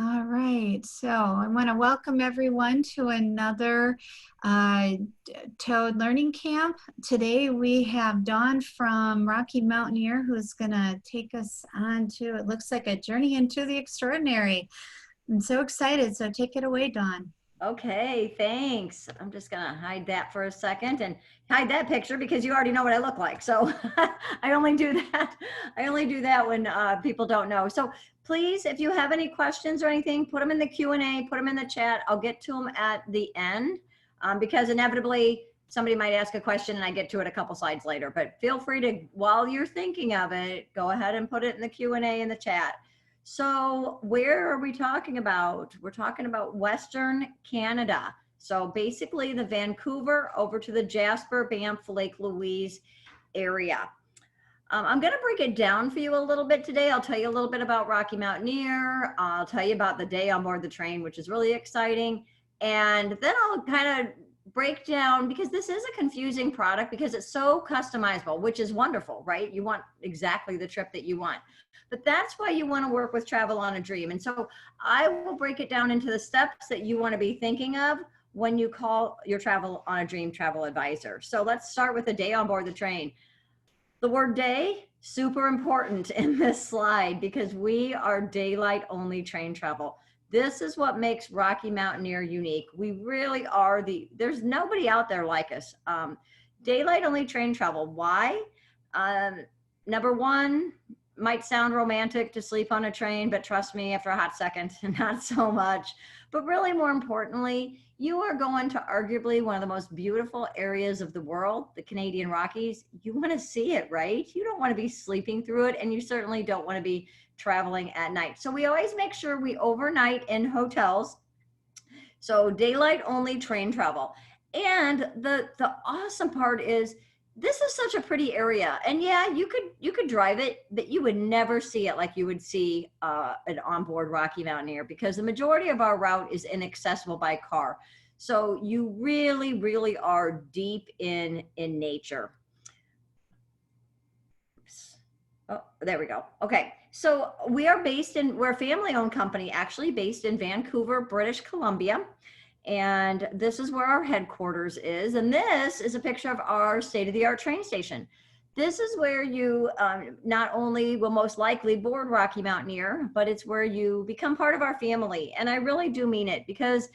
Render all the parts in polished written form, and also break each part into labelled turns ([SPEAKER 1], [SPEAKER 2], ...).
[SPEAKER 1] All right, so I want to welcome everyone to another uh, Toad Learning Camp. Today we have Dawn from Rocky Mountaineer who's going to take us on to, it looks like, a journey into the extraordinary. I'm so excited, so take it away, Dawn.
[SPEAKER 2] Okay, thanks. I'm just gonna hide that for a second and hide that picture because you already know what I look like. So I only do that. I only do that when people don't know. So please, if you have any questions or anything, put them in the Q&A, put them in the chat. I'll get to them at the end because inevitably somebody might ask a question and I get to it a couple slides later. But feel free to, while you're thinking of it, go ahead and put it in the Q&A in the chat. So where are we talking about? We're talking about Western Canada. So basically the Vancouver over to the Jasper, Banff, Lake Louise area. I'm going to break it down for you a little bit today. I'll tell you a little bit about Rocky Mountaineer. I'll tell you about the day on board the train, which is really exciting. And then I'll kind of break down, because this is a confusing product because it's so customizable, which is wonderful, right? You want exactly the trip that you want. But that's why you want to work with Travel on a Dream. And so I will break it down into the steps that you want to be thinking of when you call your Travel on a Dream travel advisor. So let's start with the day on board the train. The word day, super important in this slide because we are daylight only train travel. This is what makes Rocky Mountaineer unique. We really are there's nobody out there like us. Daylight only train travel. Why? Number one, might sound romantic to sleep on a train, but trust me, after a hot second, not so much. But really more importantly, you are going to arguably one of the most beautiful areas of the world, the Canadian Rockies. You want to see it, right? You don't want to be sleeping through it, and you certainly don't want to be traveling at night. So we always make sure we overnight in hotels. So daylight only train travel. And the awesome part is this is such a pretty area, and yeah, you could drive it, but you would never see it like you would see an onboard Rocky Mountaineer, because the majority of our route is inaccessible by car. So you really are deep in nature. Oops. Oh, there we go. Okay, so we're a family-owned company, actually based in Vancouver, British Columbia. And this is where our headquarters is. And this is a picture of our state-of-the-art train station. This is where you not only will most likely board Rocky Mountaineer, but it's where you become part of our family. And I really do mean it, because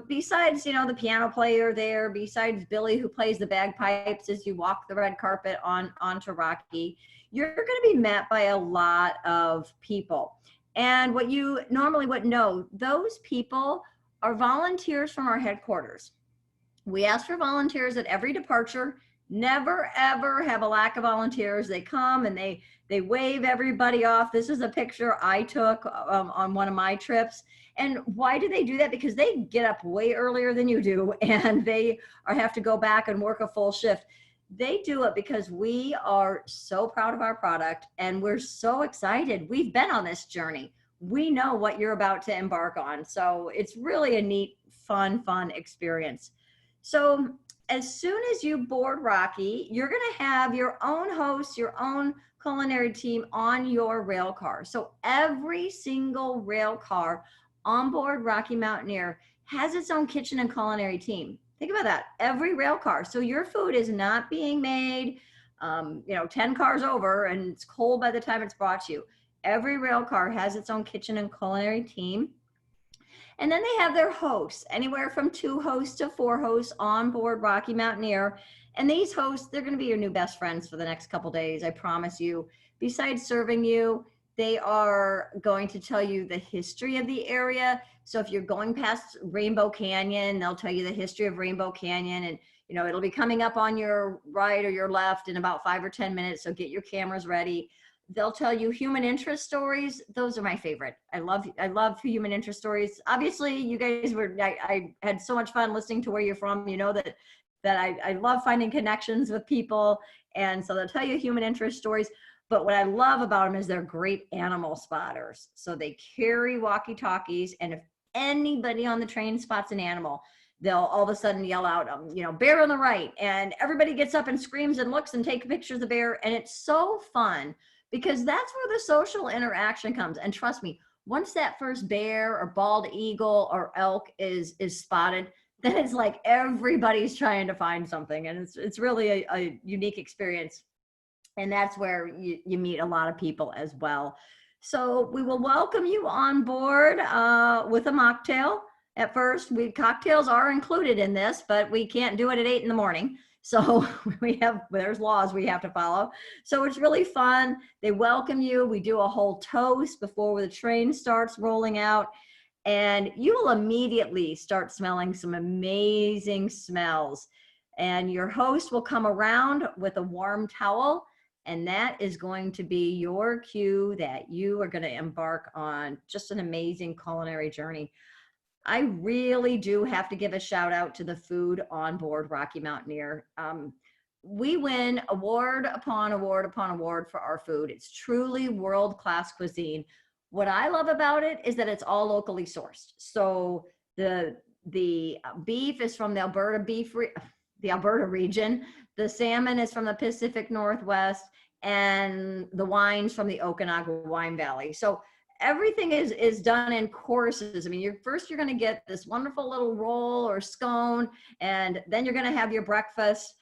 [SPEAKER 2] besides, the piano player there, besides Billy, who plays the bagpipes as you walk the red carpet onto Rocky, you're going to be met by a lot of people. And what you normally wouldn't know, those people are volunteers from our headquarters. We ask for volunteers at every departure, never ever have a lack of volunteers. They come and they wave everybody off. This is a picture I took on one of my trips. And why do they do that? Because they get up way earlier than you do, and they have to go back and work a full shift. They do it because we are so proud of our product, and we're so excited. We've been on this journey. We know what you're about to embark on. So it's really a neat, fun experience. So as soon as you board Rocky, you're going to have your own host, your own culinary team on your rail car. So every single rail car on board Rocky Mountaineer has its own kitchen and culinary team. Think about that. Every rail car. So your food is not being made, 10 cars over, and it's cold by the time it's brought to you. Every rail car has its own kitchen and culinary team. And then they have their hosts, anywhere from 2 hosts to 4 hosts on board Rocky Mountaineer. And these hosts, they're going to be your new best friends for the next couple days, I promise you. Besides serving you, they are going to tell you the history of the area. So if you're going past Rainbow Canyon, they'll tell you the history of Rainbow Canyon. And it'll be coming up on your right or your left in about 5 or 10 minutes. So get your cameras ready. They'll tell you human interest stories. Those are my favorite. I love human interest stories. Obviously, you guys I had so much fun listening to where you're from. that I love finding connections with people. And so they'll tell you human interest stories. But what I love about them is they're great animal spotters. So they carry walkie-talkies, and if anybody on the train spots an animal, they'll all of a sudden yell out, bear on the right. And everybody gets up and screams and looks and takes pictures of the bear. And it's so fun, because that's where the social interaction comes. And trust me, once that first bear or bald eagle or elk is spotted, then it's like everybody's trying to find something, and it's really a unique experience. And that's where you meet a lot of people as well. So we will welcome you on board with a mocktail. At first, cocktails are included in this, but we can't do it at 8 in the morning. So there's laws we have to follow. So it's really fun. They welcome you. We do a whole toast before the train starts rolling out. And you will immediately start smelling some amazing smells. And your host will come around with a warm towel, and that is going to be your cue that you are going to embark on just an amazing culinary journey. I really do have to give a shout out to the food on board Rocky Mountaineer. We win award upon award upon award for our food. It's truly world-class cuisine. What I love about it is that it's all locally sourced. So the beef is from the Alberta region. The salmon is from the Pacific Northwest, and the wine's from the Okanagan Wine Valley. So everything is done in courses. I mean, you're going to get this wonderful little roll or scone, and then you're going to have your breakfast,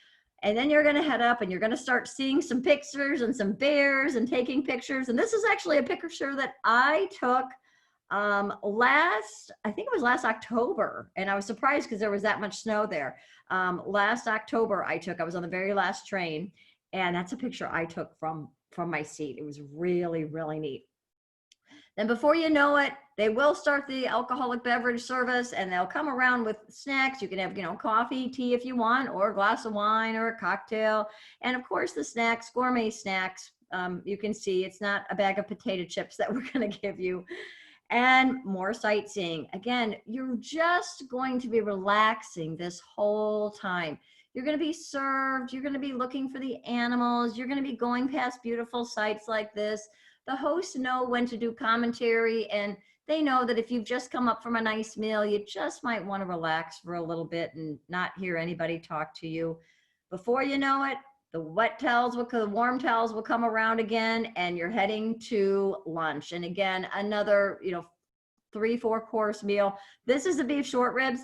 [SPEAKER 2] and then you're going to head up and you're going to start seeing some pictures and some bears and taking pictures. And this is actually a picture that I took I think it was last October, and I was surprised because there was that much snow there. Last October I was on the very last train, and that's a picture I took from my seat. It was really, really neat. Then before you know it, they will start the alcoholic beverage service, and they'll come around with snacks. You can have, coffee, tea if you want, or a glass of wine or a cocktail. And of course the snacks, gourmet snacks, you can see it's not a bag of potato chips that we're going to give you. And more sightseeing. Again, you're just going to be relaxing this whole time. You're going to be served. You're going to be looking for the animals. You're going to be going past beautiful sights like this. The hosts know when to do commentary, and they know that if you've just come up from a nice meal, you just might want to relax for a little bit and not hear anybody talk to you. Before you know it, the warm towels will come around again, and you're heading to lunch. And again, another, 3-4 course meal. This is the beef short ribs.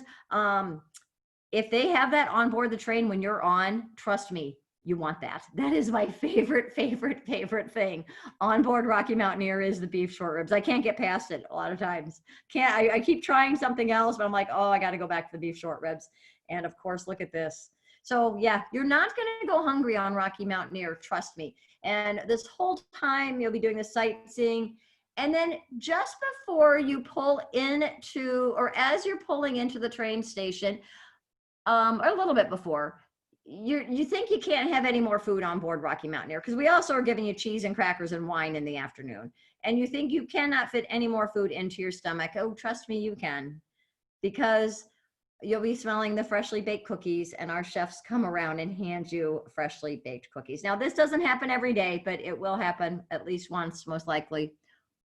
[SPEAKER 2] If they have that on board the train when you're on, trust me, you want that. That is my favorite thing on board Rocky Mountaineer is the beef short ribs. I can't get past it a lot of times. I keep trying something else, but I'm like, oh, I got to go back to the beef short ribs. And of course, look at this. So yeah, you're not going to go hungry on Rocky Mountaineer, trust me. And this whole time you'll be doing the sightseeing. And then just before you pull into, or as you're pulling into the train station, or a little bit before, you think you can't have any more food on board Rocky Mountaineer, because we also are giving you cheese and crackers and wine in the afternoon. And you think you cannot fit any more food into your stomach. Oh, trust me, you can, because you'll be smelling the freshly baked cookies, and our chefs come around and hand you freshly baked cookies. Now, this doesn't happen every day, but it will happen at least once, most likely,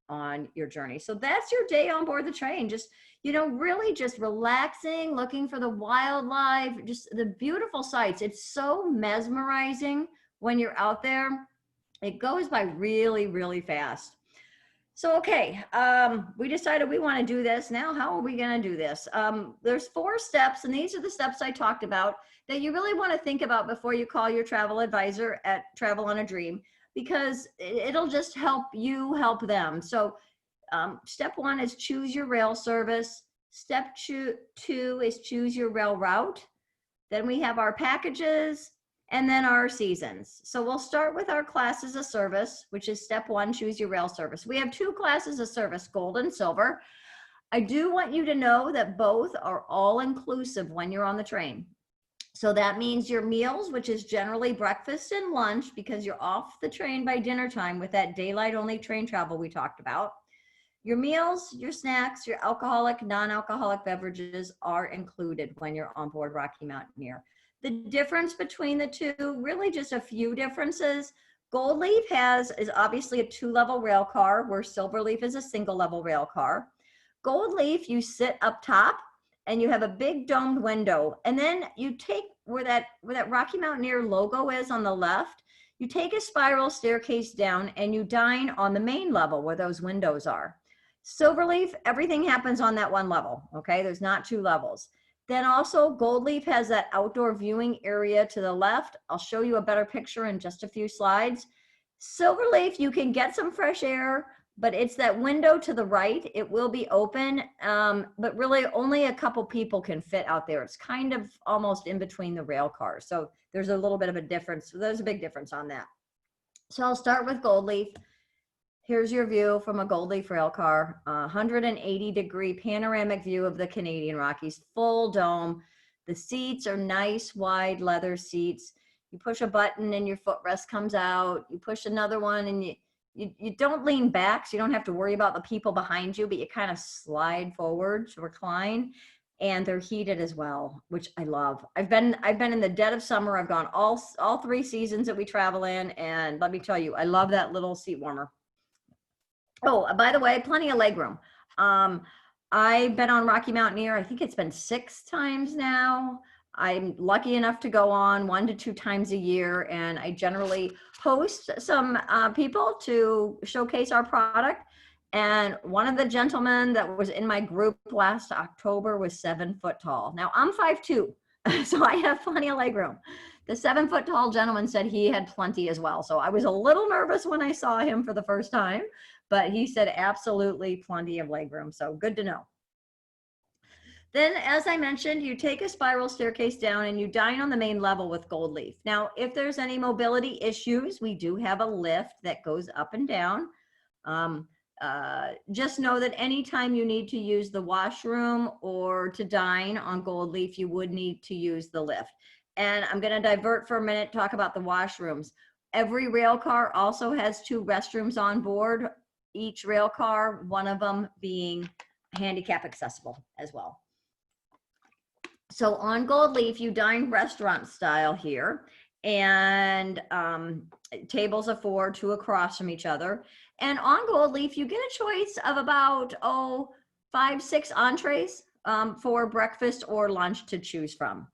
[SPEAKER 2] on your journey. So that's your day on board the train. Just, really just relaxing, looking for the wildlife, just the beautiful sights. It's so mesmerizing when you're out there. It goes by really, really fast. So, okay, we decided we want to do this. Now, how are we going to do this? There's 4 steps, and these are the steps I talked about that you really want to think about before you call your travel advisor at Travel on a Dream, because it'll just help you help them. So step 1 is choose your rail service. Step 2 is choose your rail route. Then we have our packages, and then our seasons. So we'll start with our classes of service, which is step 1, choose your rail service. We have 2 classes of service, gold and silver. I do want you to know that both are all inclusive when you're on the train. So that means your meals, which is generally breakfast and lunch, because you're off the train by dinner time with that daylight only train travel we talked about. Your meals, your snacks, your alcoholic, non-alcoholic beverages are included when you're on board Rocky Mountaineer. The difference between the two, really just a few differences. Gold Leaf is obviously a 2-level rail car, where Silver Leaf is a single-level rail car. Gold Leaf, you sit up top and you have a big domed window, and then you take where that Rocky Mountaineer logo is on the left, you take a spiral staircase down and you dine on the main level where those windows are. Silverleaf, everything happens on that one level, okay? There's not two levels. Then also Gold Leaf has that outdoor viewing area to the left. I'll show you a better picture in just a few slides. Silverleaf, you can get some fresh air, but it's that window to the right. It will be open, but really only a couple people can fit out there. It's kind of almost in between the rail cars. So there's a little bit of a difference. There's a big difference on that. So I'll start with Gold Leaf. Here's your view from a Gold Leaf rail car, 180-degree panoramic view of the Canadian Rockies, full dome. The seats are nice, wide leather seats. You push a button and your footrest comes out. You push another one and you don't lean back, so you don't have to worry about the people behind you, but you kind of slide forward to recline. And they're heated as well, which I love. I've been in the dead of summer. I've gone all 3 seasons that we travel in, and let me tell you, I love that little seat warmer. Oh, by the way, plenty of legroom. I've been on Rocky Mountaineer. I think it's been 6 times now. I'm lucky enough to go on 1 to 2 times a year, and I generally host some people to showcase our product. And one of the gentlemen that was in my group last October was 7 foot tall. Now I'm 5'2", so I have plenty of legroom. The 7 foot tall gentleman said he had plenty as well. So I was a little nervous when I saw him for the first time, but he said absolutely plenty of legroom. So good to know. Then, as I mentioned, you take a spiral staircase down and you dine on the main level with Gold Leaf. Now, if there's any mobility issues, we do have a lift that goes up and down. Just know that anytime you need to use the washroom or to dine on Gold Leaf, you would need to use the lift. And I'm going to divert for a minute, talk about the washrooms. Every rail car also has 2 restrooms on board, each rail car, one of them being handicap accessible as well. So on Gold Leaf, you dine restaurant style here, and tables of 4, 2 across from each other. And on Gold Leaf, you get a choice of about 5, 6 entrees for breakfast or lunch to choose from.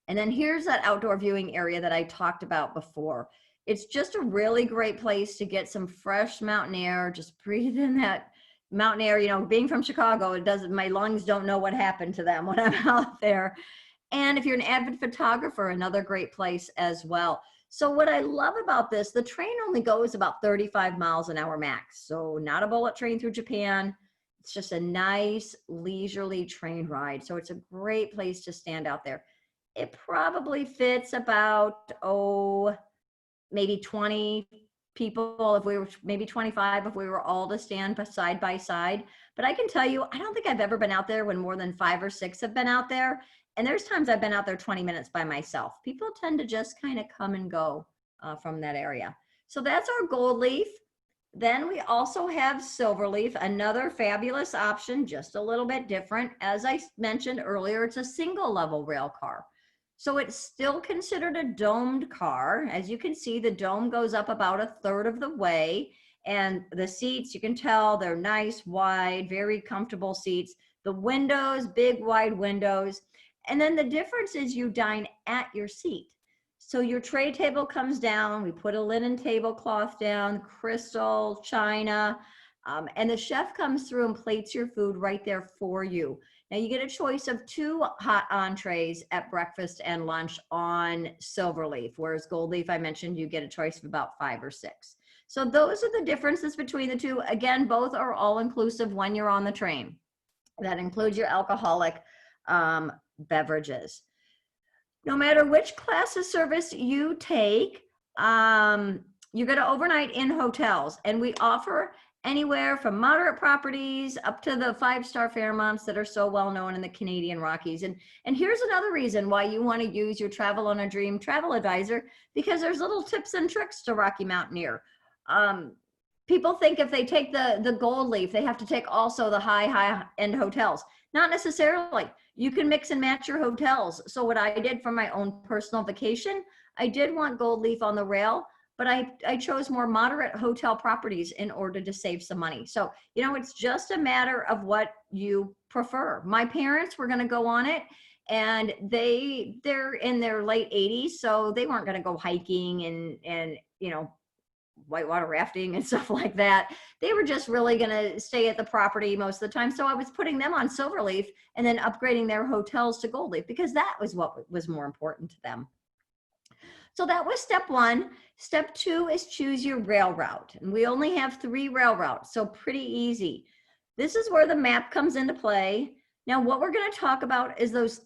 [SPEAKER 2] And then here's that outdoor viewing area that I talked about before. It's just a really great place to get some fresh mountain air, just breathe in that mountain air. You know, being from Chicago, my lungs don't know what happened to them when I'm out there. And if you're an avid photographer, another great place as well. So what I love about this, the train only goes about 35 miles an hour max. So not a bullet train through Japan. It's just a nice leisurely train ride. So it's a great place to stand out there. It probably fits about, maybe 20 people, if we were maybe 25, if we were all to stand side by side. But I can tell you, I don't think I've ever been out there when more than 5 or 6 have been out there. And there's times I've been out there 20 minutes by myself. People tend to just kind of come and go from that area. So that's our Gold Leaf. Then we also have Silverleaf, another fabulous option, just a little bit different. As I mentioned earlier, it's a single level rail car. So it's still considered a domed car. As you can see, the dome goes up about 1/3 of the way, and the seats, you can tell they're nice, wide, very comfortable seats. The windows, big, wide windows. And then the difference is you dine at your seat. So your tray table comes down, we put a linen tablecloth down, crystal, china, and the chef comes through and plates your food right there for you. Now you get a choice of 2 hot entrees at breakfast and lunch on Silverleaf, whereas Gold Leaf, I mentioned, you get a choice of about 5 or 6. So those are the differences between the two. Again, both are all inclusive when you're on the train. That includes your alcoholic beverages. No matter which class of service you take, you're going to overnight in hotels, and we offer anywhere from moderate properties up to the 5-star Fairmonts that are so well known in the Canadian Rockies. And here's another reason why you want to use your Travel on a Dream travel advisor, because there's little tips and tricks to Rocky Mountaineer. People think if they take the Gold Leaf, they have to take also the high-end hotels. Not necessarily. You can mix and match your hotels. So what I did for my own personal vacation, I did want Gold Leaf on the rail, but I chose more moderate hotel properties in order to save some money. So, you know, it's just a matter of what you prefer. My parents were going to go on it, and they're in their late 80s, so they weren't going to go hiking and you know, whitewater rafting and stuff like that. They were just really going to stay at the property most of the time. So I was putting them on Silverleaf and then upgrading their hotels to Gold Leaf because that was what was more important to them. So that was step one. Step two is choose your rail route. And we only have 3 rail routes, so pretty easy. This is where the map comes into play. Now, what we're going to talk about is those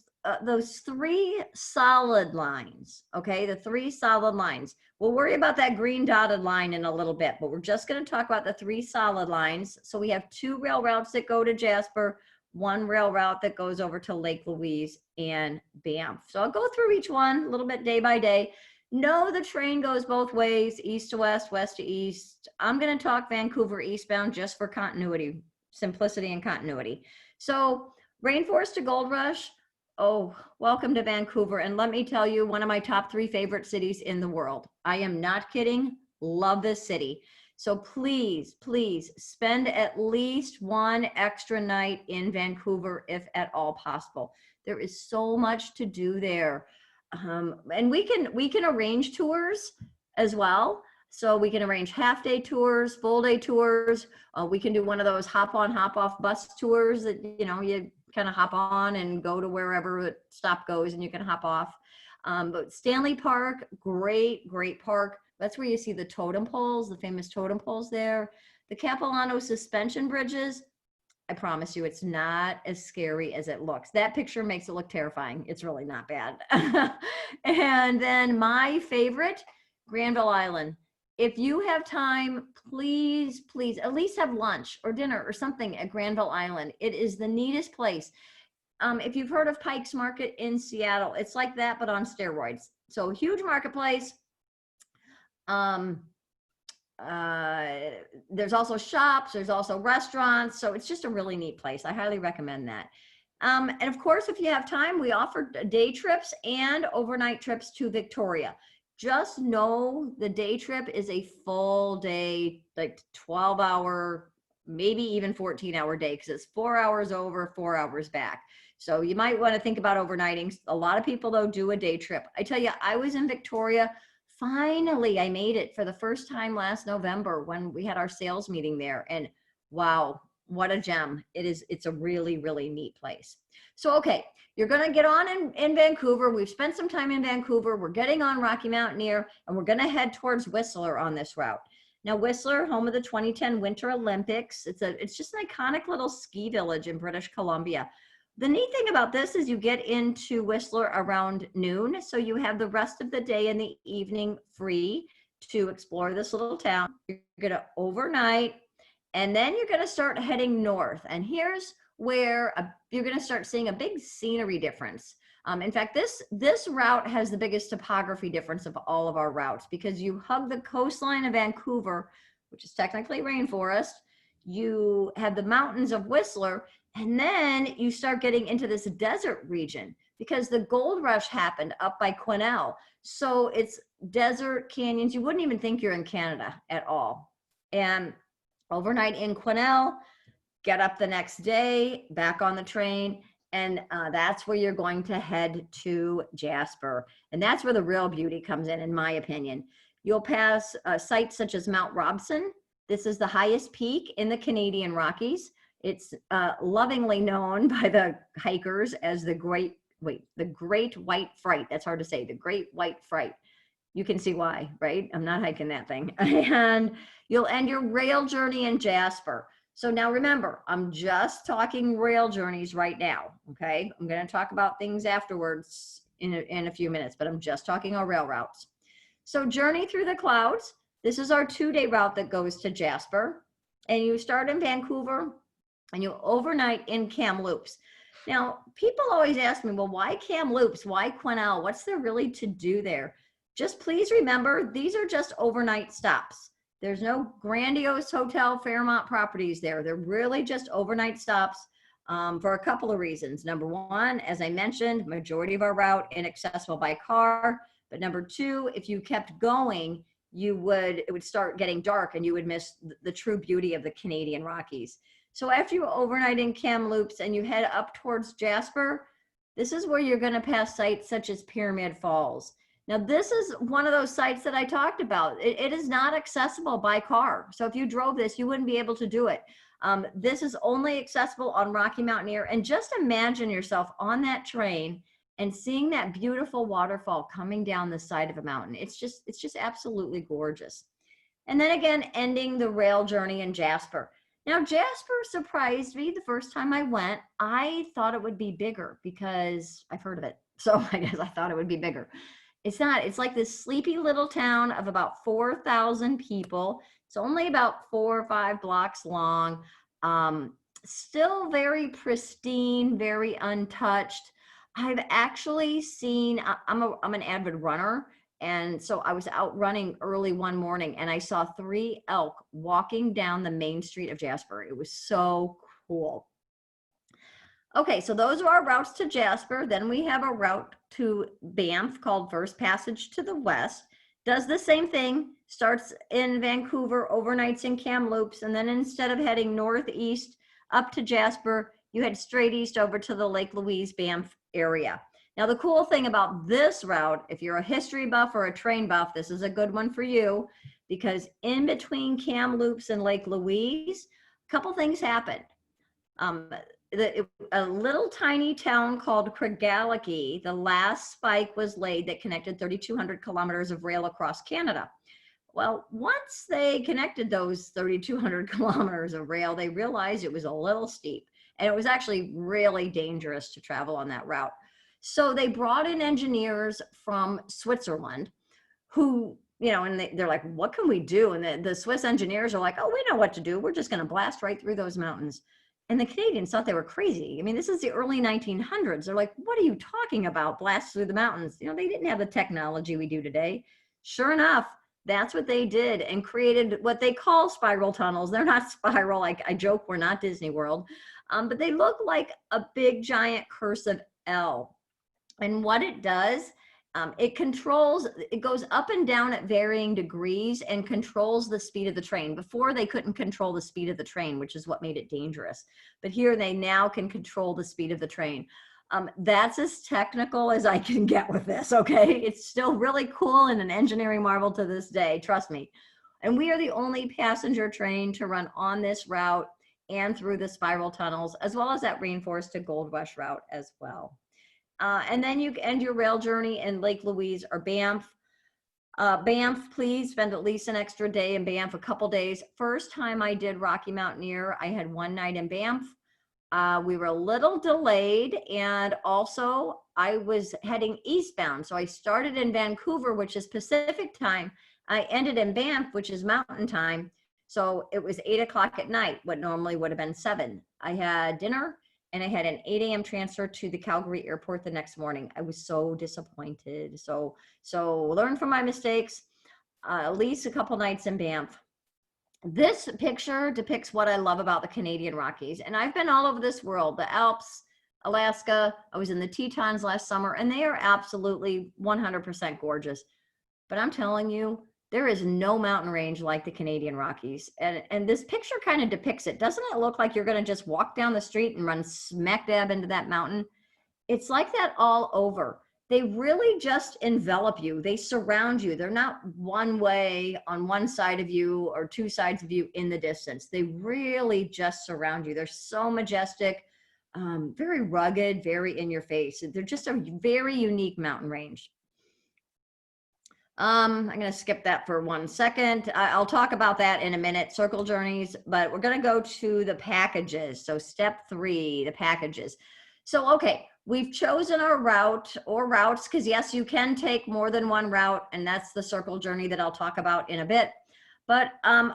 [SPEAKER 2] 3 solid lines, okay? The 3 solid lines. We'll worry about that green dotted line in a little bit, but we're just going to talk about the 3 solid lines. So we have 2 rail routes that go to Jasper, 1 rail route that goes over to Lake Louise and Banff. So I'll go through each one a little bit day by day. No, the train goes both ways, east to west, west to east. I'm going to talk Vancouver eastbound just for continuity, simplicity and continuity. So Rainforest to Gold Rush. Oh, welcome to Vancouver. And let me tell you, one of my top 3 favorite cities in the world. I am not kidding. Love this city. So please, please spend at least 1 extra night in Vancouver, if at all possible. There is so much to do there. And we can arrange tours as well. So we can arrange half-day tours, full-day tours. We can do one of those hop-on, hop-off bus tours that, you know, you kind of hop on and go to wherever the stop goes and you can hop off. But Stanley Park, great, great park. That's where you see the totem poles, the famous totem poles there. The Capilano suspension bridges, I promise you, it's not as scary as it looks. That picture makes it look terrifying. It's really not bad. And then my favorite, Granville Island. If you have time, please, please at least have lunch or dinner or something at Granville Island. It is the neatest place. If you've heard of Pike's Market in Seattle, it's like that, but on steroids. So huge marketplace. There's also shops, there's also restaurants. So it's just a really neat place. I highly recommend that. And of course, if you have time, we offer day trips and overnight trips to Victoria. Just know the day trip is a full day, like 12-hour, maybe even 14-hour day, because it's 4 hours over, 4 hours back. So you might want to think about overnighting. A lot of people, though, do a day trip. I tell you, I was in Victoria. Finally, I made it for the first time last November when we had our sales meeting there. And wow, what a gem. It's a really, really neat place. So, okay, you're going to get on in Vancouver. We've spent some time in Vancouver. We're getting on Rocky Mountaineer, and we're going to head towards Whistler on this route. Now, Whistler, home of the 2010 Winter Olympics. It's just an iconic little ski village in British Columbia. The neat thing about this is you get into Whistler around noon, so you have the rest of the day and the evening free to explore this little town. You're going to overnight, and then you're going to start heading north. And here's where you're going to start seeing a big scenery difference. In fact, this route has the biggest topography difference of all of our routes because you hug the coastline of Vancouver, which is technically rainforest. You have the mountains of Whistler, and then you start getting into this desert region because the gold rush happened up by Quesnel. So it's desert canyons. You wouldn't even think you're in Canada at all. And overnight in Quesnel, get up the next day, back on the train, and that's where you're going to head to Jasper. And that's where the real beauty comes in my opinion. You'll pass sites such as Mount Robson. This is the highest peak in the Canadian Rockies. It's lovingly known by the hikers as the Great White Fright. That's hard to say, the Great White Fright. You can see why, right? I'm not hiking that thing. And you'll end your rail journey in Jasper. So now remember, I'm just talking rail journeys right now, okay? I'm going to talk about things afterwards in a few minutes, but I'm just talking our rail routes. So journey through the clouds. This is our 2-day route that goes to Jasper. And you start in Vancouver and you overnight in Kamloops. Now, people always ask me, well, why Kamloops? Why Quesnel? What's there really to do there? Just please remember, these are just overnight stops. There's no grandiose hotel Fairmont properties there. They're really just overnight stops for a couple of reasons. Number one, as I mentioned, majority of our route inaccessible by car. But number two, if you kept going, it would start getting dark and you would miss the true beauty of the Canadian Rockies. So after you overnight in Kamloops and you head up towards Jasper, this is where you're going to pass sites such as Pyramid Falls. Now, this is one of those sites that I talked about. It is not accessible by car. So if you drove this, you wouldn't be able to do it. This is only accessible on Rocky Mountaineer. And just imagine yourself on that train and seeing that beautiful waterfall coming down the side of a mountain. It's just absolutely gorgeous. And then again, ending the rail journey in Jasper. Now, Jasper surprised me the first time I went. I thought it would be bigger because I've heard of it. So I guess I thought it would be bigger. It's not. It's like this sleepy little town of about 4,000 people. It's only about 4 or 5 blocks long. Still very pristine, very untouched. I've actually seen, I'm an avid runner. And so I was out running early one morning and I saw 3 elk walking down the main street of Jasper. It was so cool. Okay, so those are our routes to Jasper. Then we have a route to Banff called First Passage to the West. Does the same thing, starts in Vancouver, overnights in Kamloops, and then instead of heading northeast up to Jasper, you head straight east over to the Lake Louise Banff area. Now, the cool thing about this route, if you're a history buff or a train buff, this is a good one for you, because in between Kamloops and Lake Louise, a couple things happen. A little tiny town called Craigellachie, the last spike was laid that connected 3,200 kilometers of rail across Canada. Well, once they connected those 3,200 kilometers of rail, they realized it was a little steep and it was actually really dangerous to travel on that route. So they brought in engineers from Switzerland who, and they're like, what can we do? And the Swiss engineers are like, oh, we know what to do. We're just going to blast right through those mountains. And the Canadians thought they were crazy. I mean, this is the early 1900s. They're like, what are you talking about? Blast through the mountains. They didn't have the technology we do today. Sure enough, that's what they did and created what they call spiral tunnels. They're not spiral. Like I joke, we're not Disney World, but they look like a big giant cursive L. And what it does, it goes up and down at varying degrees and controls the speed of the train. Before they couldn't control the speed of the train, which is what made it dangerous. But here they now can control the speed of the train. That's as technical as I can get with this, okay? It's still really cool and an engineering marvel to this day, trust me. And we are the only passenger train to run on this route and through the spiral tunnels, as well as that Rainforest to Gold Rush route as well. And then you end your rail journey in Lake Louise or Banff. Banff, please spend at least an extra day in Banff, a couple days. First time I did Rocky Mountaineer, I had one night in Banff. We were a little delayed, and also I was heading eastbound. So I started in Vancouver, which is Pacific time. I ended in Banff, which is Mountain time. So it was 8 o'clock at night, what normally would have been 7. I had dinner and I had an 8 a.m. transfer to the Calgary airport the next morning. I was so disappointed. So learn from my mistakes, at least a couple nights in Banff. This picture depicts what I love about the Canadian Rockies. And I've been all over this world, the Alps, Alaska. I was in the Tetons last summer, and they are absolutely 100% gorgeous. But I'm telling you, there is no mountain range like the Canadian Rockies. And this picture kind of depicts it. Doesn't it look like you're going to just walk down the street and run smack dab into that mountain? It's like that all over. They really just envelop you. They surround you. They're not one way on one side of you or two sides of you in the distance. They really just surround you. They're so majestic, very rugged, very in your face. They're just a very unique mountain range. I'm going to skip that for 1 second. I'll talk about that in a minute, circle journeys, but we're going to go to the packages. So step 3, the packages. So, okay, we've chosen our route or routes because yes, you can take more than one route, and that's the circle journey that I'll talk about in a bit. But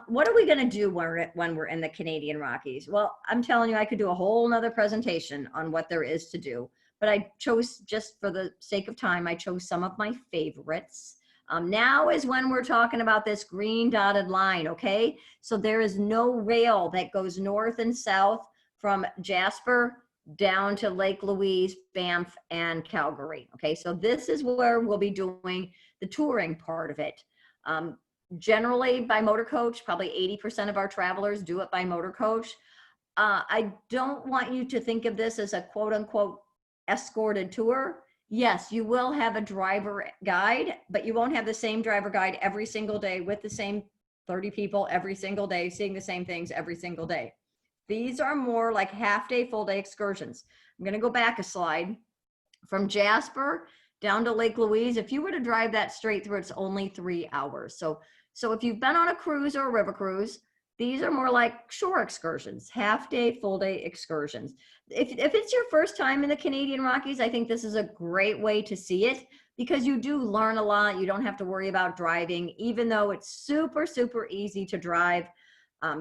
[SPEAKER 2] what are we going to do when we're in the Canadian Rockies? Well, I'm telling you, I could do a whole nother presentation on what there is to do, but I chose, just for the sake of time, I chose some of my favorites. Now is when we're talking about this green dotted line, okay? So there is no rail that goes north and south from Jasper down to Lake Louise, Banff, and Calgary, okay? So this is where we'll be doing the touring part of it. Generally by motor coach, probably 80% of our travelers do it by motor coach. I don't want you to think of this as a quote unquote escorted tour. Yes, you will have a driver guide, but you won't have the same driver guide every single day with the same 30 people every single day, seeing the same things every single day. These are more like half day, full day excursions. I'm going to go back a slide. From Jasper down to Lake Louise, if you were to drive that straight through, it's only 3 hours. So if you've been on a cruise or a river cruise, these are more like shore excursions, half day, full day excursions. If it's your first time in the Canadian Rockies, I think this is a great way to see it because you do learn a lot. You don't have to worry about driving, even though it's super, super easy to drive.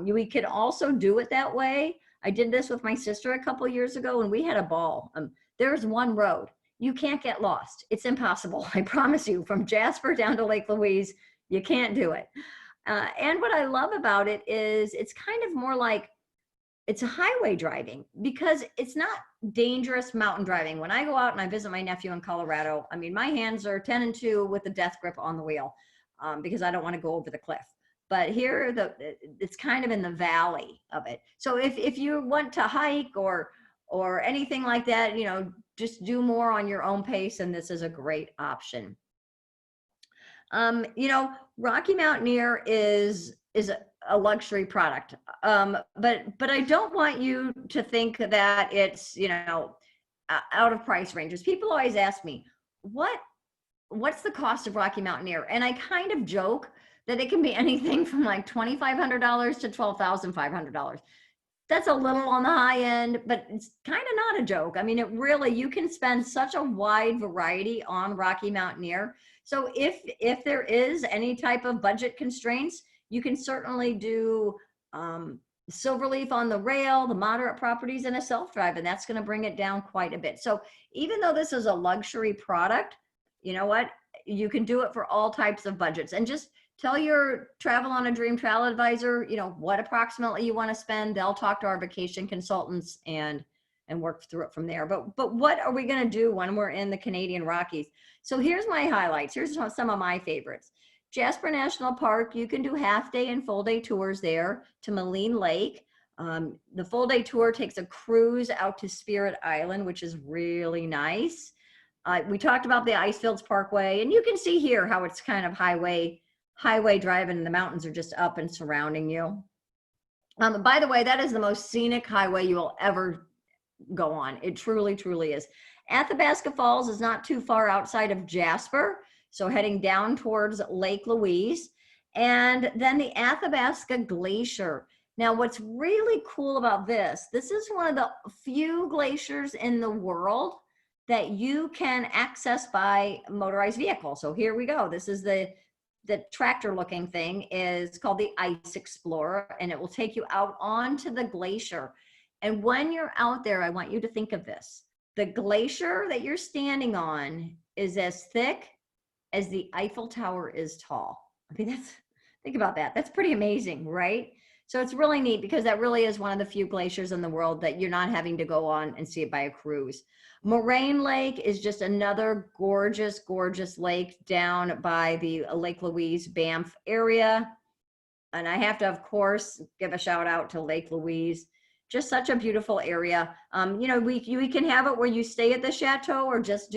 [SPEAKER 2] We could also do it that way. I did this with my sister a couple years ago and we had a ball. There's one road. You can't get lost. It's impossible. I promise you, from Jasper down to Lake Louise, you can't do it. And what I love about it is it's kind of more like it's a highway driving because it's not dangerous mountain driving. When I go out and I visit my nephew in Colorado, I mean, my hands are 10 and 2 with the death grip on the wheel because I don't want to go over the cliff. But here, it's kind of in the valley of it. So if you want to hike or anything like that, just do more on your own pace, and this is a great option. Rocky Mountaineer is a luxury product. But I don't want you to think that it's, out of price ranges. People always ask me, what's the cost of Rocky Mountaineer? And I kind of joke that it can be anything from like $2,500 to $12,500. That's a little on the high end, but it's kind of not a joke. I mean, you can spend such a wide variety on Rocky Mountaineer. So if there is any type of budget constraints, you can certainly do Silverleaf on the rail, the moderate properties, and a self-drive, and that's going to bring it down quite a bit. So even though this is a luxury product, you know what? You can do it for all types of budgets. And just tell your Travel on a Dream travel advisor, what approximately you want to spend. They'll talk to our vacation consultants and work through it from there. But what are we going to do when we're in the Canadian Rockies? So here's my highlights. Here's some of my favorites. Jasper National Park, you can do half day and full day tours there to Moline Lake. The full day tour takes a cruise out to Spirit Island, which is really nice. We talked about the Icefields Parkway, and you can see here how it's kind of highway driving, and the mountains are just up and surrounding you. By the way, that is the most scenic highway you will ever go on. It truly, truly is. Athabasca Falls is not too far outside of Jasper, so heading down towards Lake Louise. And then the Athabasca Glacier. Now, what's really cool about this is one of the few glaciers in the world that you can access by motorized vehicle. So here we go. This is the tractor looking thing is called the Ice Explorer, and it will take you out onto the glacier. And when you're out there, I want you to think of this. The glacier that you're standing on is as thick as the Eiffel Tower is tall. I mean, think about that. That's pretty amazing, right? So it's really neat because that really is one of the few glaciers in the world that you're not having to go on and see it by a cruise. Moraine Lake is just another gorgeous, gorgeous lake down by the Lake Louise, Banff area. And I have to, of course, give a shout out to Lake Louise. Just such a beautiful area. We can have it where you stay at the chateau or just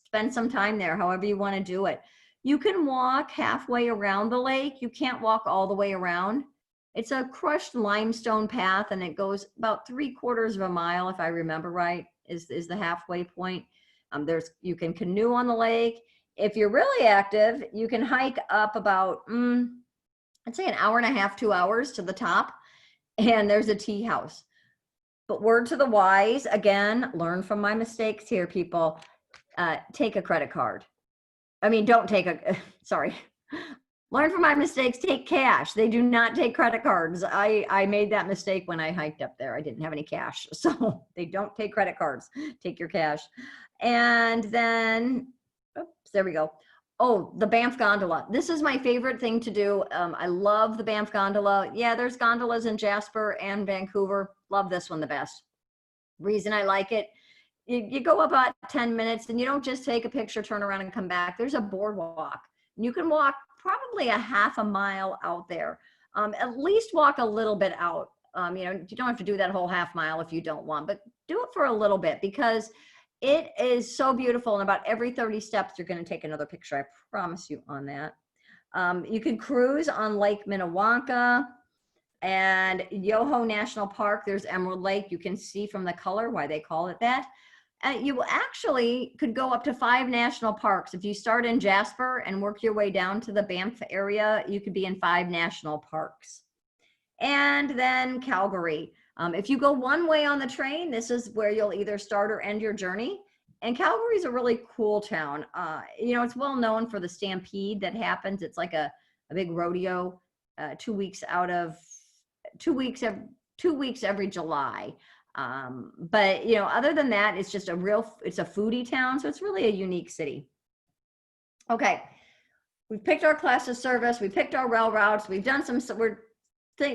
[SPEAKER 2] spend some time there, however you want to do it. You can walk halfway around the lake. You can't walk all the way around. It's a crushed limestone path, and it goes about 3/4 of a mile, if I remember right, is the halfway point. You can canoe on the lake. If you're really active, you can hike up about, I'd say an hour and a half, 2 hours to the top, and there's a tea house. But word to the wise, again, learn from my mistakes here, people. Take a credit card. I mean, don't take sorry. Learn from my mistakes, take cash. They do not take credit cards. I made that mistake when I hiked up there. I didn't have any cash. So they don't take credit cards. Take your cash. And then, oops, there we go. Oh, the Banff Gondola. This is my favorite thing to do. I love the Banff Gondola. Yeah, there's gondolas in Jasper and Vancouver. Love this one the best. Reason I like it, you go about 10 minutes and you don't just take a picture, turn around and come back. There's a boardwalk. You can walk probably a half a mile out there. At least walk a little bit out. You don't have to do that whole half mile if you don't want, but do it for a little bit because It is so beautiful. And about every 30 steps, you're going to take another picture. I promise you on that. You can cruise on Lake Minnewanka and Yoho National Park. There's Emerald Lake. You can see from the color why they call it that. You actually could go up to 5 national parks. If you start in Jasper and work your way down to the Banff area, you could be in 5 national parks. And then Calgary. If you go one way on the train, this is where you'll either start or end your journey. And Calgary is a really cool town. It's well known for the stampede that happens. It's like a big rodeo, 2 weeks out of 2 weeks, 2 weeks every July. But other than that, it's just it's a foodie town. So it's really a unique city. Okay. We've picked our class of service. We picked our rail routes. We've done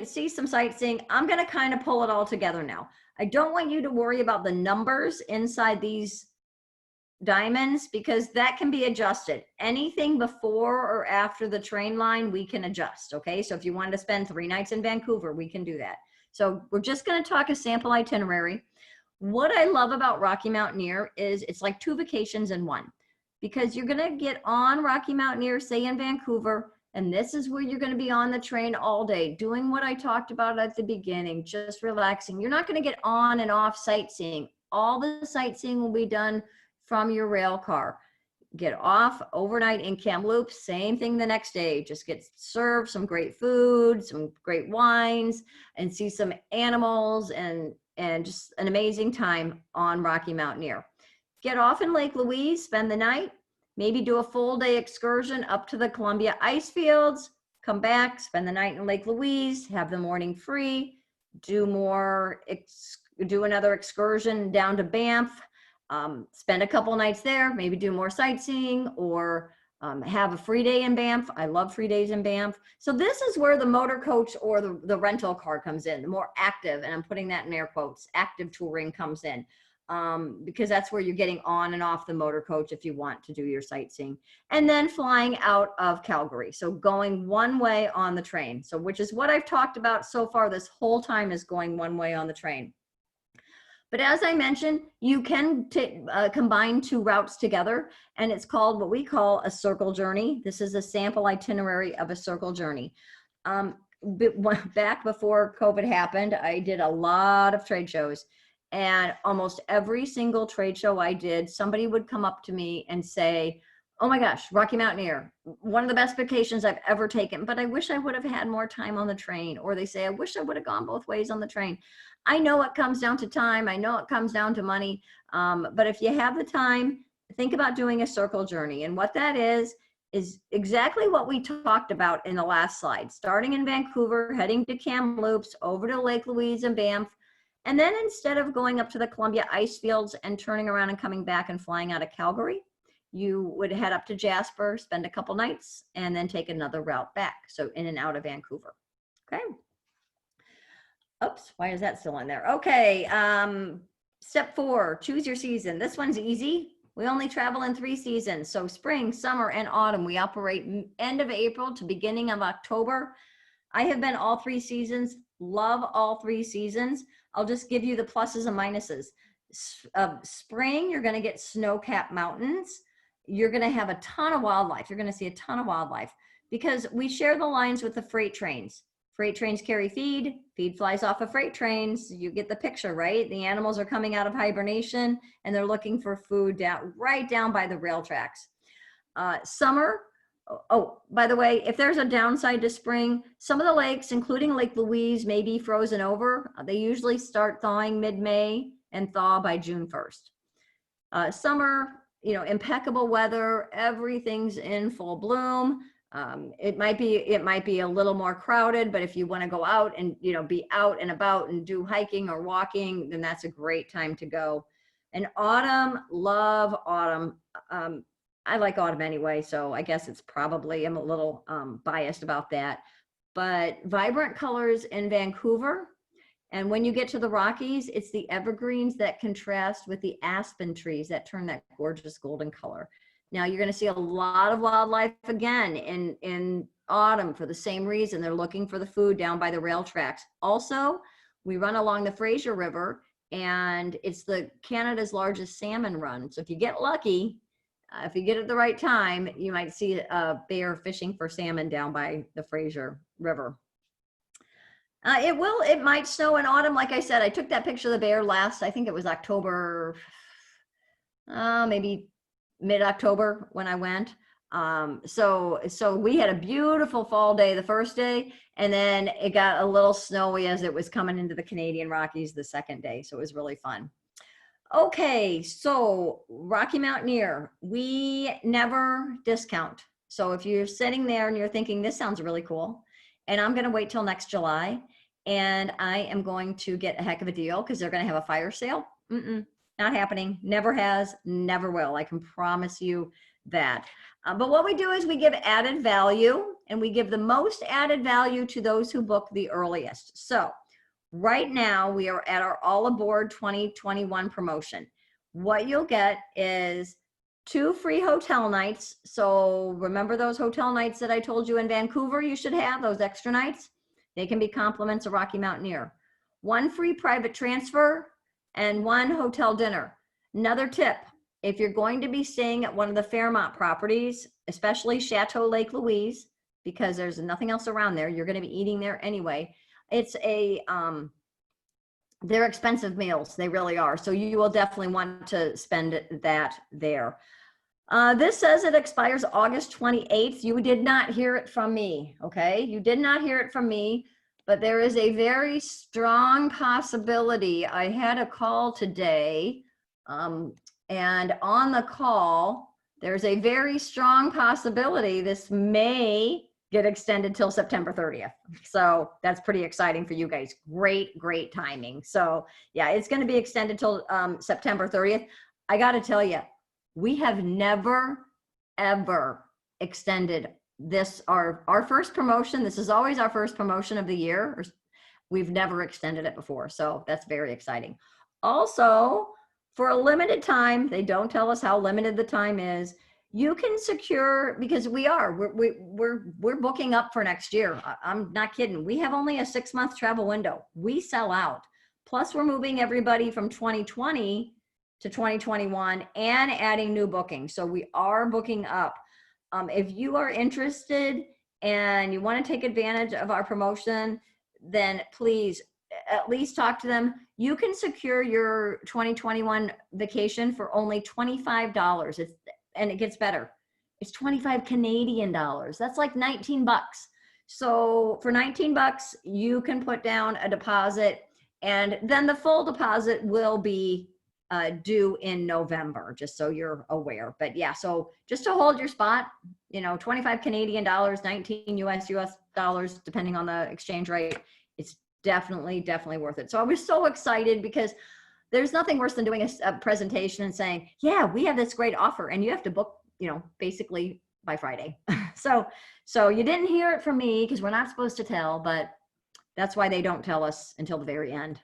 [SPEAKER 2] see some sightseeing. I'm going to kind of pull it all together now. I don't want you to worry about the numbers inside these diamonds because that can be adjusted. Anything before or after the train line, we can adjust. Okay. So if you wanted to spend 3 nights in Vancouver, we can do that. So we're just going to talk a sample itinerary. What I love about Rocky Mountaineer is it's like 2 vacations in one, because you're going to get on Rocky Mountaineer, say in Vancouver, and this is where you're going to be on the train all day, doing what I talked about at the beginning, just relaxing. You're not going to get on and off sightseeing. All the sightseeing will be done from your rail car. Get off overnight in Kamloops, same thing the next day. Just get served some great food, some great wines, and see some animals and just an amazing time on Rocky Mountaineer. Get off in Lake Louise, spend the night, maybe do a full day excursion up to the Columbia ice fields, come back, spend the night in Lake Louise, have the morning free, do another excursion down to Banff, spend a couple nights there, maybe do more sightseeing or have a free day in Banff. I love free days in Banff. So this is where the motor coach or the rental car comes in, the more active, and I'm putting that in air quotes, active touring comes in. Because that's where you're getting on and off the motor coach if you want to do your sightseeing. And then flying out of Calgary. So going one way on the train. So which is what I've talked about so far this whole time, is going one way on the train. But as I mentioned, you can combine 2 routes together, and it's called what we call a circle journey. This is a sample itinerary of a circle journey. Back before COVID happened, I did a lot of trade shows. And almost every single trade show I did, somebody would come up to me and say, oh my gosh, Rocky Mountaineer, one of the best vacations I've ever taken, but I wish I would have had more time on the train. Or they say, I wish I would have gone both ways on the train. I know it comes down to time. I know it comes down to money. But if you have the time, think about doing a circle journey. And what that is exactly what we talked about in the last slide. Starting in Vancouver, heading to Kamloops, over to Lake Louise and Banff. And then instead of going up to the Columbia ice fields and turning around and coming back and flying out of Calgary, you would head up to Jasper, spend a couple nights, and then take another route back. So in and out of Vancouver. Okay. Oops, why is that still on there? Okay. Step 4, choose your season. This one's easy. We only travel in 3 seasons. So spring, summer, and autumn. We operate end of April to beginning of October. I have been all 3 seasons, love all 3 seasons. I'll just give you the pluses and minuses. Spring, you're going to get snow-capped mountains. You're going to have a ton of wildlife. You're going to see a ton of wildlife because we share the lines with the freight trains. Freight trains carry feed. Feed flies off of freight trains. You get the picture, right? The animals are coming out of hibernation and they're looking for food right down by the rail tracks. Summer. Oh, by the way, if there's a downside to spring, some of the lakes, including Lake Louise, may be frozen over. They usually start thawing mid-May and thaw by June 1st. Summer, impeccable weather, everything's in full bloom. It might be a little more crowded, but if you want to go out and, be out and about and do hiking or walking, then that's a great time to go. And autumn, love autumn. I like autumn anyway, so I guess it's probably, I'm a little biased about that. But vibrant colors in Vancouver. And when you get to the Rockies, it's the evergreens that contrast with the aspen trees that turn that gorgeous golden color. Now you're going to see a lot of wildlife again in autumn for the same reason. They're looking for the food down by the rail tracks. Also, we run along the Fraser River, and it's the Canada's largest salmon run. So if you get lucky, if you get it at the right time, you might see a bear fishing for salmon down by the Fraser River. It might snow in autumn. Like I said, I took that picture of the bear last, I think it was October, maybe mid-October when I went. So we had a beautiful fall day the first day, and then it got a little snowy as it was coming into the Canadian Rockies the second day. So it was really fun. Okay, so Rocky Mountaineer, we never discount. So if you're sitting there and you're thinking, this sounds really cool, and I'm going to wait till next July, and I am going to get a heck of a deal because they're going to have a fire sale. Not happening. Never has, never will. I can promise you that. But what we do is we give added value, and we give the most added value to those who book the earliest. So right now we are at our All Aboard 2021 promotion. What you'll get is 2 free hotel nights. So remember those hotel nights that I told you in Vancouver you should have, those extra nights? They can be compliments of Rocky Mountaineer. 1 free private transfer and 1 hotel dinner. Another tip, if you're going to be staying at one of the Fairmont properties, especially Chateau Lake Louise, because there's nothing else around there, you're going to be eating there anyway. It's they're expensive meals. They really are. So you will definitely want to spend that there. This says it expires August 28th. You did not hear it from me, okay? You did not hear it from me, but there is a very strong possibility. I had a call today, and on the call, there's a very strong possibility this may get extended till September 30th. So that's pretty exciting for you guys. Great, great timing. So yeah, it's going to be extended till September 30th. I got to tell you, we have never, ever extended this, our first promotion. This is always our first promotion of the year. We've never extended it before. So that's very exciting. Also, for a limited time, they don't tell us how limited the time is. You can secure, because we're booking up for next year. I'm not kidding. We have only a 6-month travel window. We sell out. Plus we're moving everybody from 2020 to 2021 and adding new bookings. So we are booking up. If you are interested and you want to take advantage of our promotion, then please at least talk to them. You can secure your 2021 vacation for only $25. And it gets better. It's 25 Canadian dollars. That's like 19 bucks. So for 19 bucks, you can put down a deposit, and then the full deposit will be due in November, just so you're aware. But yeah, so just to hold your spot, 25 Canadian dollars, 19 US dollars, depending on the exchange rate. It's definitely worth it. So I was so excited because there's nothing worse than doing a presentation and saying, yeah, we have this great offer, and you have to book, basically by Friday. So you didn't hear it from me because we're not supposed to tell, but that's why they don't tell us until the very end.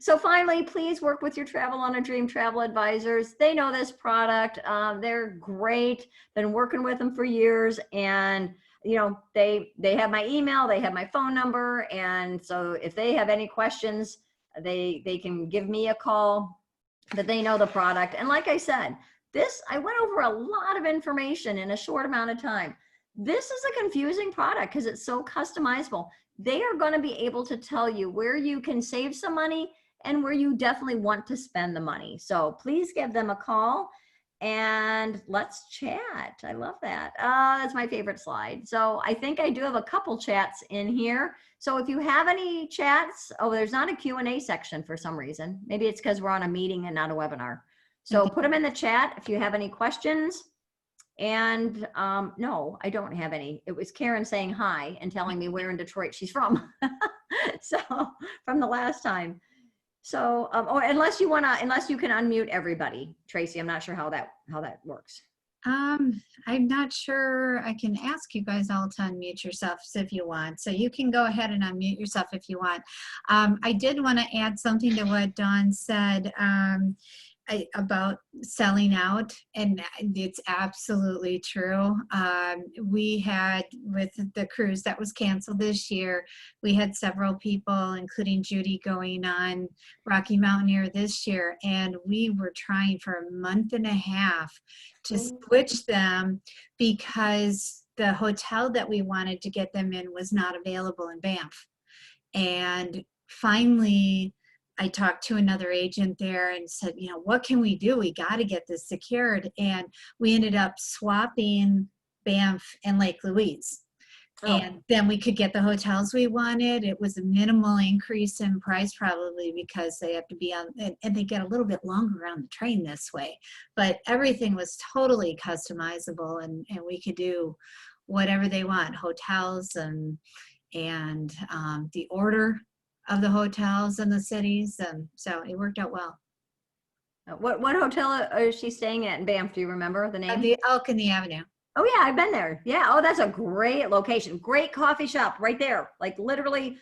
[SPEAKER 2] So finally, please work with your Travel on a Dream travel advisors. They know this product. They're great. Been working with them for years, and they have my email, they have my phone number, and so if they have any questions, they can give me a call. But they know the product. And like I said, I went over a lot of information in a short amount of time. This is a confusing product because it's so customizable. They are going to be able to tell you where you can save some money and where you definitely want to spend the money. So please give them a call and let's chat. I love that. That's my favorite slide. So I think I do have a couple chats in here. So if you have any chats, there's not a Q&A section for some reason. Maybe it's because we're on a meeting and not a webinar. So put them in the chat if you have any questions. And no, I don't have any. It was Karen saying hi and telling me where in Detroit she's from. So from the last time. So, or unless you can unmute everybody, Tracy, I'm not sure how that works.
[SPEAKER 1] I'm not sure. I can ask you guys all to unmute yourselves if you want. So you can go ahead and unmute yourself if you want. I did want to add something to what Dawn said. about selling out, and it's absolutely true. We had, with the cruise that was canceled this year, we had several people, including Judy, going on Rocky Mountaineer this year, and we were trying for a month and a half to switch them because the hotel that we wanted to get them in was not available in Banff. And finally, I talked to another agent there and said, what can we do? We got to get this secured. And we ended up swapping Banff and Lake Louise.
[SPEAKER 2] Oh,
[SPEAKER 1] And then we could get the hotels we wanted. It was a minimal increase in price, probably because they have to be on, and they get a little bit longer on the train this way. But everything was totally customizable, and we could do whatever they want, hotels and the order of the hotels and the cities, and so it worked out well.
[SPEAKER 2] what hotel is she staying at in Banff? Do you remember the name?
[SPEAKER 1] The Elk in the Avenue.
[SPEAKER 2] Oh yeah, I've been there. Yeah. Oh, that's a great location. Great coffee shop right there. Like literally,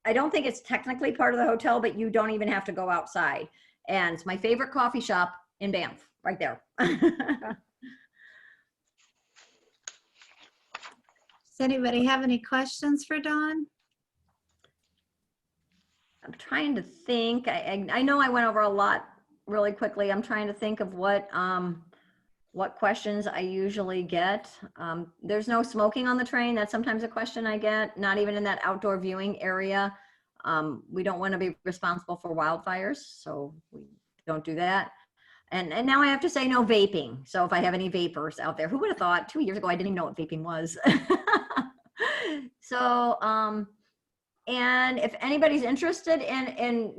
[SPEAKER 2] I don't think it's technically part of the hotel, but you don't even have to go outside. And it's my favorite coffee shop in Banff, right there.
[SPEAKER 1] Does anybody have any questions for Dawn?
[SPEAKER 2] I'm trying to think. I know I went over a lot really quickly. I'm trying to think of what questions I usually get. There's no smoking on the train. That's sometimes a question I get, not even in that outdoor viewing area. We don't want to be responsible for wildfires, so we don't do that. And now I have to say no vaping. So if I have any vapors out there, who would have thought 2 years ago, I didn't even know what vaping was. So, and if anybody's interested in,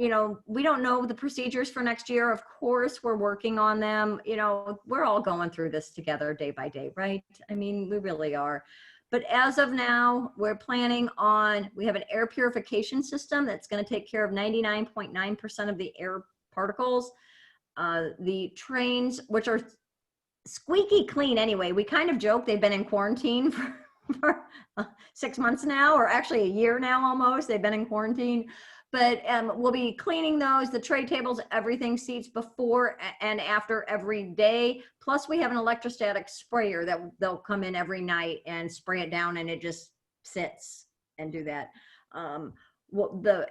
[SPEAKER 2] we don't know the procedures for next year. Of course, we're working on them. We're all going through this together day by day, right? I mean, we really are. But as of now, we're planning on, we have an air purification system that's going to take care of 99.9% of the air particles. The trains, which are squeaky clean anyway, we kind of joke they've been in quarantine for 6 months now, or actually a year now almost. They've been in quarantine, but we'll be cleaning those, the tray tables, everything, seats before and after every day. Plus we have an electrostatic sprayer that they'll come in every night and spray it down, and it just sits and do that.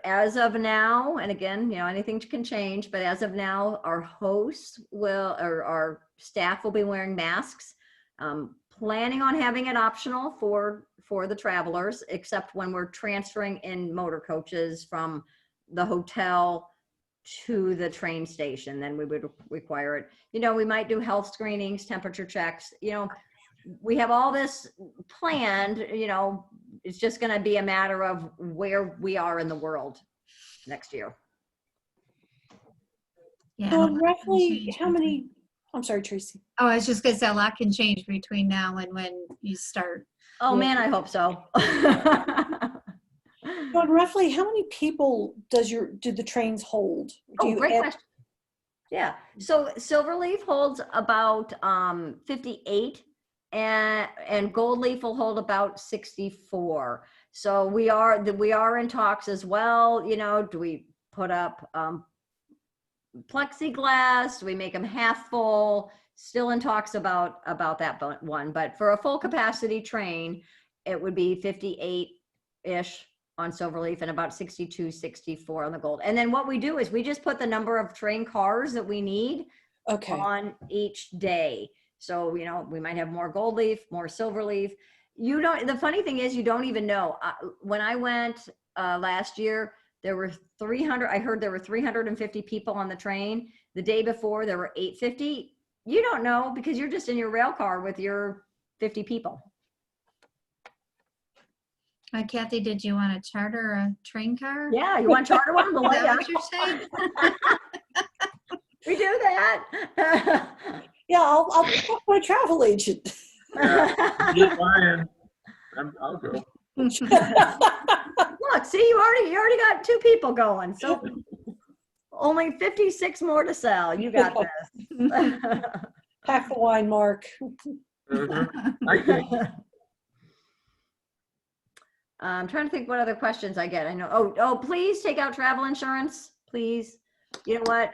[SPEAKER 2] As of now, and again, anything can change, but as of now, our hosts or our staff will be wearing masks. Planning on having it optional for the travelers, except when we're transferring in motor coaches from the hotel to the train station, then we would require it. We might do health screenings, temperature checks. We have all this planned. It's just going to be a matter of where we are in the world next year.
[SPEAKER 3] Yeah. So roughly how many, I'm sorry, Tracy.
[SPEAKER 1] Oh, I was just going to say a lot can change between now and when you start.
[SPEAKER 2] Oh man, I hope so.
[SPEAKER 3] But roughly how many people do the trains hold?
[SPEAKER 2] Great question. Yeah. So Silverleaf holds about 58. And Gold Leaf will hold about 64. So we are in talks as well. Do we put up plexiglass? Do we make them half full? Still in talks about that one. But for a full capacity train, it would be 58-ish on Silverleaf and about 62, 64 on the Gold. And then what we do is we just put the number of train cars that we need on each day. So, we might have more Gold Leaf, more Silverleaf. The funny thing is you don't even know. When I went last year, there were 300, I heard there were 350 people on the train. The day before there were 850. You don't know because you're just in your rail car with your 50 people.
[SPEAKER 1] Kathy, did you want to charter a train car?
[SPEAKER 2] Yeah, you want to charter one?
[SPEAKER 1] Is that what you're saying?
[SPEAKER 2] We do that.
[SPEAKER 3] Yeah, I'll talk my travel agent.
[SPEAKER 4] Get mine. I'll go.
[SPEAKER 2] Look, see, you already got 2 people going. So only 56 more to sell. You got this.
[SPEAKER 3] Pack the wine, Mark.
[SPEAKER 2] I'm trying to think what other questions I get. I know. Oh, please take out travel insurance, please. You know what?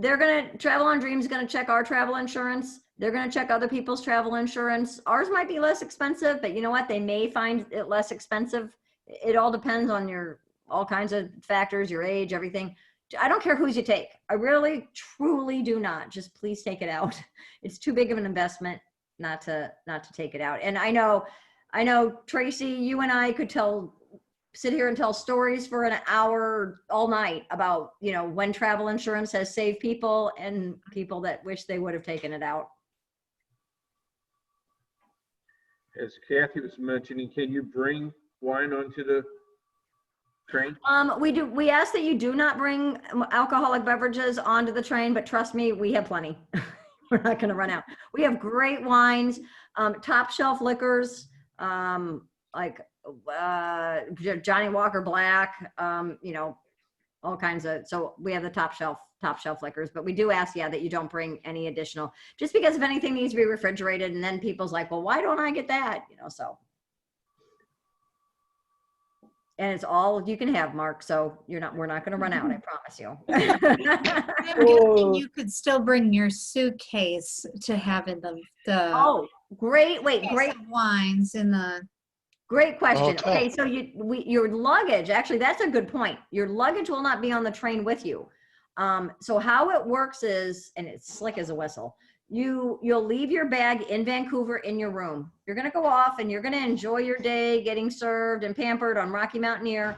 [SPEAKER 2] Travel on Dreams is gonna check our travel insurance. They're gonna check other people's travel insurance. Ours might be less expensive, but you know what? They may find it less expensive. It all depends on all kinds of factors, your age, everything. I don't care whose you take. I really, truly do not. Just please take it out. It's too big of an investment not to take it out. And I know, Tracy, you and I could sit here and tell stories for an hour all night about, when travel insurance has saved people and people that wish they would have taken it out.
[SPEAKER 4] As Kathy was mentioning, can you bring wine onto the train?
[SPEAKER 2] We do. We ask that you do not bring alcoholic beverages onto the train, but trust me, we have plenty. We're not going to run out. We have great wines, top shelf liquors, like Johnny Walker Black, all kinds of. So we have the top shelf liquors, but we do ask, that you don't bring any additional, just because if anything needs to be refrigerated, and then people's like, well, why don't I get that? So. And it's all you can have, Mark. So we're not going to run out. I promise you.
[SPEAKER 1] I'm guessing you could still bring your suitcase to have in the
[SPEAKER 2] oh, great. Wait, great
[SPEAKER 1] wines in the.
[SPEAKER 2] Great question. Okay. So your luggage, actually, that's a good point. Your luggage will not be on the train with you. So how it works is, and it's slick as a whistle, you'll leave your bag in Vancouver in your room. You're going to go off and you're going to enjoy your day getting served and pampered on Rocky Mountaineer.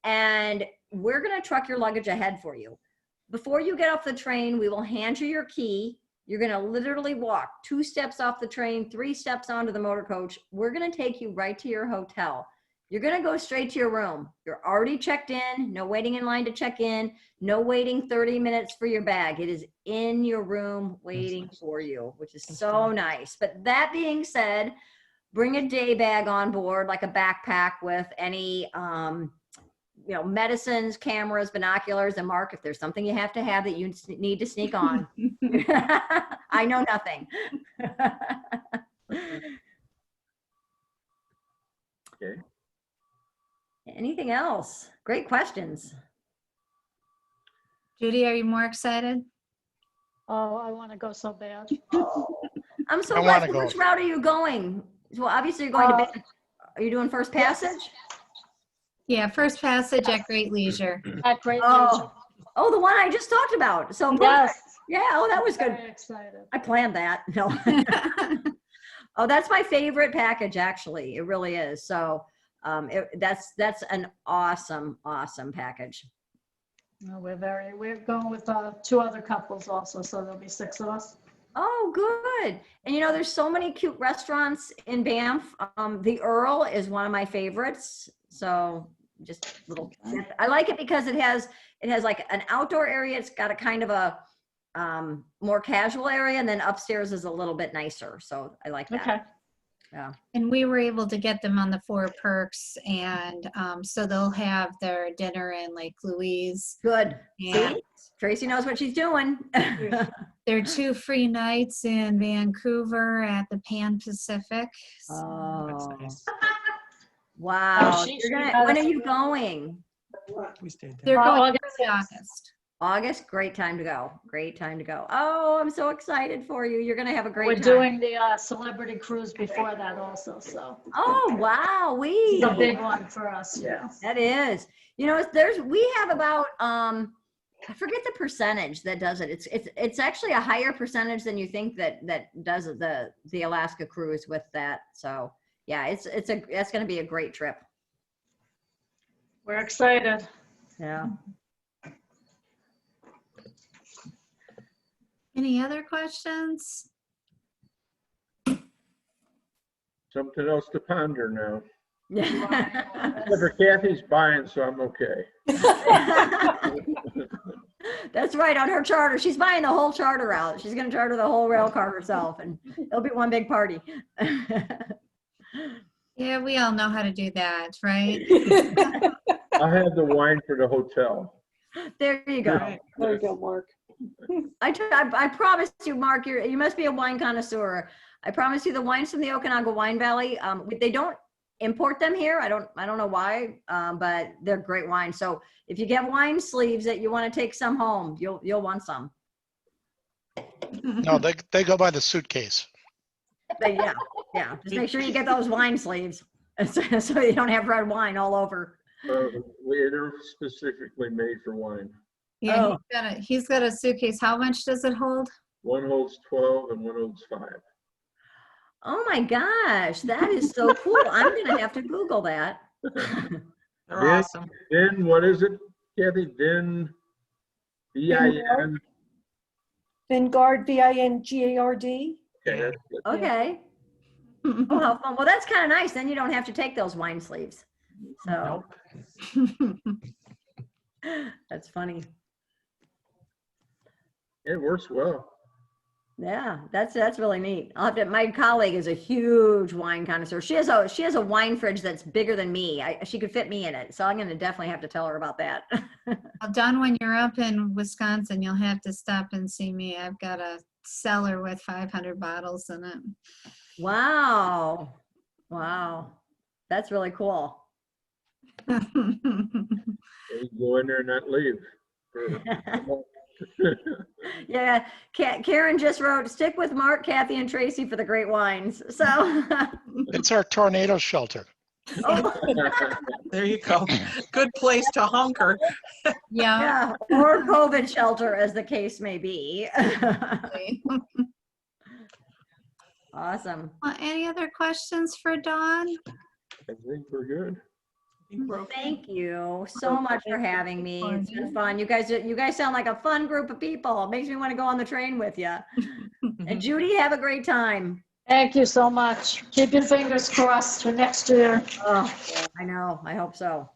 [SPEAKER 2] And we're going to truck your luggage ahead for you. Before you get off the train, we will hand you your key. You're going to literally walk 2 steps off the train, 3 steps onto the motor coach. We're going to take you right to your hotel. You're going to go straight to your room. You're already checked in, no waiting in line to check in, no waiting 30 minutes for your bag. It is in your room waiting for you, which is so nice. But that being said, bring a day bag on board, like a backpack with any, medicines, cameras, binoculars, and Mark, if there's something you have to have that you need to sneak on. I know nothing.
[SPEAKER 4] Okay.
[SPEAKER 2] Anything else? Great questions.
[SPEAKER 1] Judy, are you more excited?
[SPEAKER 5] Oh, I want to go so bad.
[SPEAKER 2] I'm so glad. Which route are you going? Well, obviously you're going to bed. Are you doing First Passage?
[SPEAKER 1] Yeah, First Passage at Great Leisure.
[SPEAKER 5] At Great Leisure.
[SPEAKER 2] Oh, the one I just talked about. So
[SPEAKER 5] Yes.
[SPEAKER 2] yeah. Oh, that was good.
[SPEAKER 5] Very excited.
[SPEAKER 2] I planned that. No. Oh, that's my favorite package. Actually, it really is. So that's an awesome package.
[SPEAKER 5] Well, we're going with 2 other couples also, so there'll be 6 of us.
[SPEAKER 2] Oh, good. And there's so many cute restaurants in Banff. The Earl is one of my favorites. So just little, I like it because it has like an outdoor area. It's got a kind of a more casual area, and then upstairs is a little bit nicer. So I like that.
[SPEAKER 5] Okay.
[SPEAKER 2] Yeah.
[SPEAKER 1] And we were able to get them on the 4 perks, and so they'll have their dinner in Lake Louise.
[SPEAKER 2] Good.
[SPEAKER 1] And
[SPEAKER 2] see? Tracy knows what she's doing.
[SPEAKER 1] there are 2 free nights in Vancouver at the Pan Pacific.
[SPEAKER 2] Oh,
[SPEAKER 3] Nice.
[SPEAKER 2] wow.
[SPEAKER 5] Oh,
[SPEAKER 2] When are you going?
[SPEAKER 3] We stayed
[SPEAKER 1] They're
[SPEAKER 3] there.
[SPEAKER 1] going
[SPEAKER 5] August
[SPEAKER 1] early
[SPEAKER 5] 6th.
[SPEAKER 1] August.
[SPEAKER 2] August, great time to go. Great time to go. Oh, I'm so excited for you. You're going to have a great
[SPEAKER 5] We're
[SPEAKER 2] time.
[SPEAKER 5] doing the celebrity cruise before that also, so
[SPEAKER 2] Oh, wow.
[SPEAKER 5] it's a big one for us. Yeah.
[SPEAKER 2] That is. We have about I forget the percentage that does it. It's actually a higher percentage than you think that does the Alaska cruise with that. So yeah, that's going to be a great trip.
[SPEAKER 5] We're excited.
[SPEAKER 2] Yeah.
[SPEAKER 1] Any other questions?
[SPEAKER 4] Something else to ponder now.
[SPEAKER 2] Yeah.
[SPEAKER 4] Never Kathy's buying, so I'm okay.
[SPEAKER 2] That's right. On her charter, she's buying the whole charter out. She's going to charter the whole rail car herself, and it'll be one big party.
[SPEAKER 1] Yeah, we all know how to do that, right?
[SPEAKER 4] I'll have the wine for the hotel.
[SPEAKER 2] There you go.
[SPEAKER 3] There you go, Mark.
[SPEAKER 2] I promise you, Mark, you must be a wine connoisseur. I promise you, the wines from the Okanagan Wine Valley, they don't import them here. I don't know why, but they're great wines. So if you get wine sleeves that you want to take some home, you'll want some.
[SPEAKER 6] No, they go by the suitcase.
[SPEAKER 2] But yeah, yeah. Just make sure you get those wine sleeves so you don't have red wine all over.
[SPEAKER 4] They're specifically made for wine.
[SPEAKER 1] Yeah,
[SPEAKER 2] Oh.
[SPEAKER 1] he's got a suitcase. How much does it hold?
[SPEAKER 4] One holds 12 and one holds 5.
[SPEAKER 2] Oh my gosh, that is so cool. I'm gonna have to Google that.
[SPEAKER 7] They're awesome.
[SPEAKER 4] Then what is it, Kathy? Then VIN.
[SPEAKER 3] Vingard, Vingard.
[SPEAKER 4] Okay, that's good.
[SPEAKER 2] Okay. Oh, how fun. Well, that's kind of nice. Then you don't have to take those wine sleeves. So
[SPEAKER 7] Nope.
[SPEAKER 2] that's funny.
[SPEAKER 4] It works well.
[SPEAKER 2] Yeah, that's really neat. My colleague is a huge wine connoisseur. She has a wine fridge that's bigger than me. She could fit me in it. So I'm gonna definitely have to tell her about that.
[SPEAKER 1] Well, Don, when you're up in Wisconsin, you'll have to stop and see me. I've got a cellar with 500 bottles in it.
[SPEAKER 2] Wow. Wow. That's really cool.
[SPEAKER 4] You go in there and not leave.
[SPEAKER 2] Yeah, Karen just wrote, stick with Mark, Kathy, and Tracy for the great wines. So,
[SPEAKER 6] It's our tornado shelter.
[SPEAKER 2] oh,
[SPEAKER 7] There you go. Good place to hunker.
[SPEAKER 1] Yeah.
[SPEAKER 2] yeah, or COVID shelter, as the case may be. Awesome.
[SPEAKER 1] Well, any other questions for Dawn?
[SPEAKER 4] I think we're good.
[SPEAKER 2] Thank you so much for having me. It's been fun. You guys sound like a fun group of people. It makes me want to go on the train with you. And Judy, have a great time.
[SPEAKER 5] Thank you so much. Keep your fingers crossed for next year.
[SPEAKER 2] Oh, I know. I hope so.